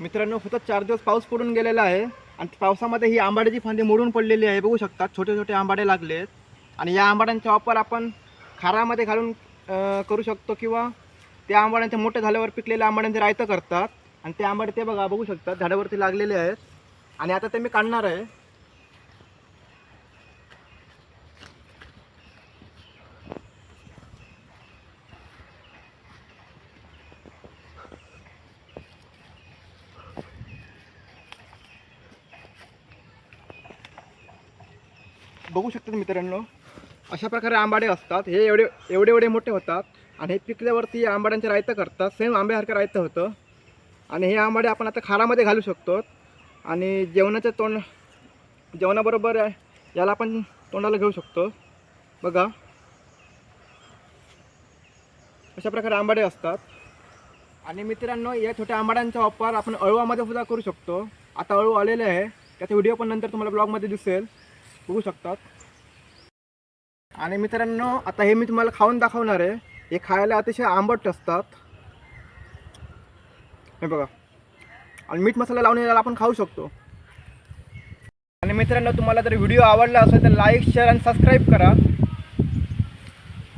मित्रांनो, सतत 4 दिवस पाऊस पडून गेलेला आहे आणि पावसामध्ये ही आंबाड्याची फांदी मोडून पडलेली आहे. बघू शकता, छोटे छोटे आंबाडे लागले आहेत. आणि या आंबाड्यांचा वापर आपण खारामध्ये घालून करू शकतो, किंवा त्या आंबाड्यांचे मोठे झाल्यावर पिकलेल्या आंबाड्यांचे रायतं करतात. आणि ते आंबाडे ते बघा, बघू शकता, झाडावरती लागलेले आहेत. आणि आता ते मी काढणार आहे. बघू शकता मित्रांनो, अशा प्रकारे आंबाडे असतात. हे एवढे एवढे एवढे मोठे होतात आणि हे पिकल्यावरती आंबाड्यांचे रायतं करतात. सेम आंब्यासारखं रायतं होतं. आणि हे आंबाडे आपण आता खारामध्ये घालू शकतो. आणि जेवणाबरोबर याला आपण तोंडाला घेऊ शकतो. बघा, अशा प्रकारे आंबाडे असतात. आणि मित्रांनो, या छोट्या आंबाड्यांचा वापर आपण अळवामध्ये सुद्धा करू शकतो. आता अळू आलेले आहे, त्याचा व्हिडिओ पण नंतर तुम्हाला ब्लॉगमध्ये दिसेल, बघू शकतात. आणि मित्रांनो, आता हे मी तुम्हाला खाऊन दाखवणार आहे. हे खायला अतिशय आंबट असतात, हे बघा. आणि मीठ मसाला लावून याला आपण खाऊ शकतो. आणि मित्रांनो, तुम्हाला जर व्हिडिओ आवडला असेल तर लाईक, शेअर आणि सबस्क्राईब करा.